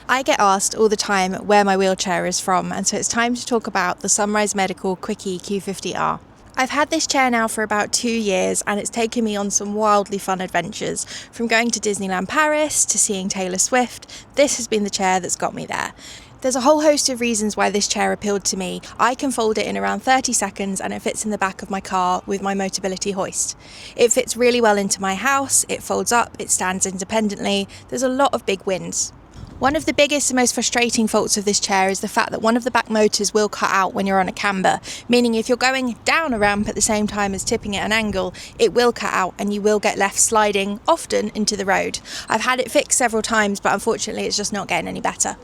I get asked all the time where my wheelchair is from, and so it's time to talk about the Sunrise Medical Q50R. I've had this chair now for about 2 years, and it's taken me on some wildly fun adventures. From going to Disneyland Paris to seeing Taylor Swift, this has been the chair that's got me there. There's a whole host of reasons why this chair appealed to me. I can fold it in around 30 seconds and it fits in the back of my car with my Motability hoist. It fits really well into my house, it folds up, it stands independently. There's a lot of big wins. One of the biggest and most frustrating faults of this chair is the fact that one of the back motors will cut out when you're on a camber, meaning if you're going down a ramp at the same time as tipping at an angle, it will cut out and you will get left sliding, often into the road. I've had it fixed several times, but unfortunately it's just not getting any better.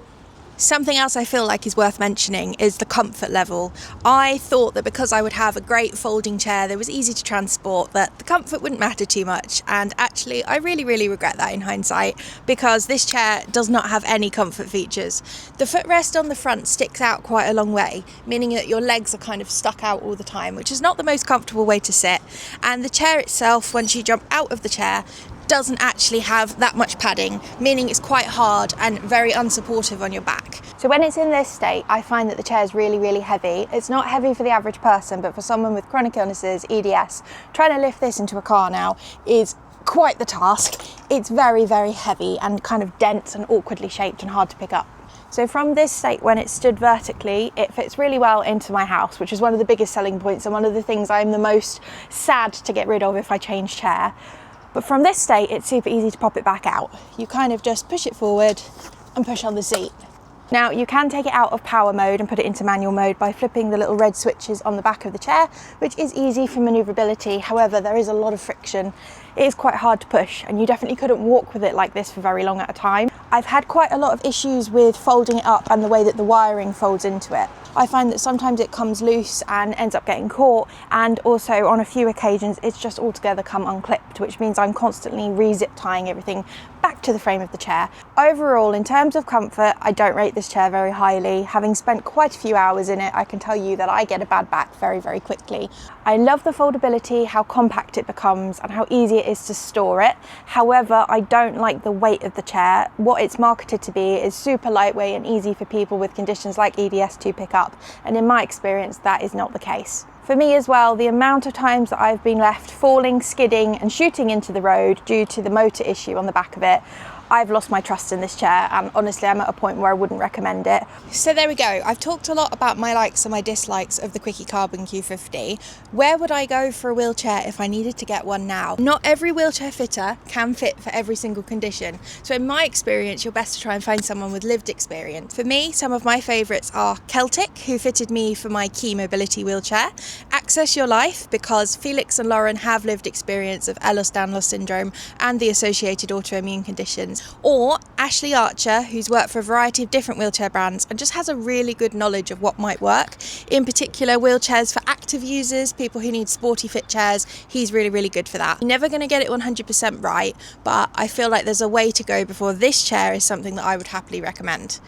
Something else I feel like is worth mentioning is the comfort level. I thought that because I would have a great folding chair that was easy to transport, that the comfort wouldn't matter too much, and actually I really regret that in hindsight, because this chair does not have any comfort features. The footrest on the front sticks out quite a long way, meaning that your legs are kind of stuck out all the time, which is not the most comfortable way to sit, and the chair itself, once you jump out of the chair, doesn't actually have that much padding, meaning it's quite hard and very unsupportive on your back. So when it's in this state, I find that the chair is really heavy. It's not heavy for the average person, but for someone with chronic illnesses, EDS, trying to lift this into a car now is quite the task. It's very heavy and kind of dense and awkwardly shaped and hard to pick up. So from this state, when it's stood vertically, it fits really well into my house, which is one of the biggest selling points and one of the things I'm the most sad to get rid of if I change chair. But from this state, it's super easy to pop it back out. You kind of just push it forward and push on the seat. Now, you can take it out of power mode and put it into manual mode by flipping the little red switches on the back of the chair, which is easy for manoeuvrability. However, there is a lot of friction. It is quite hard to push, and you definitely couldn't walk with it like this for very long at a time. I've had quite a lot of issues with folding it up and the way that the wiring folds into it. I find that sometimes it comes loose and ends up getting caught, and also on a few occasions it's just altogether come unclipped, which means I'm constantly re-zip tying everything back to the frame of the chair. Overall, in terms of comfort, I don't rate this chair very highly. Having spent quite a few hours in it, I can tell you that I get a bad back very quickly. I love the foldability, how compact it becomes and how easy it is to store it. However, I don't like the weight of the chair. What it's marketed to be is super lightweight and easy for people with conditions like EDS to pick up, and in my experience that is not the case. For me as well, the amount of times that I've been left falling, skidding and shooting into the road due to the motor issue on the back of it, I've lost my trust in this chair, and honestly I'm at a point where I wouldn't recommend it. So there we go. I've talked a lot about my likes and my dislikes of the Carbon Q50. Where would I go for a wheelchair if I needed to get one now? Not every wheelchair fitter can fit for every single condition. So in my experience, you're best to try and find someone with lived experience. For me, some of my favourites are Celtic, who fitted me for my key mobility wheelchair, Access Your Life, because Felix and Lauren have lived experience of Ehlers-Danlos syndrome and the associated autoimmune conditions, or Ashley Archer, who's worked for a variety of different wheelchair brands and just has a really good knowledge of what might work. In particular, wheelchairs for active users, people who need sporty fit chairs, he's really good for that. You're never going to get it 100% right, but I feel like there's a way to go before this chair is something that I would happily recommend.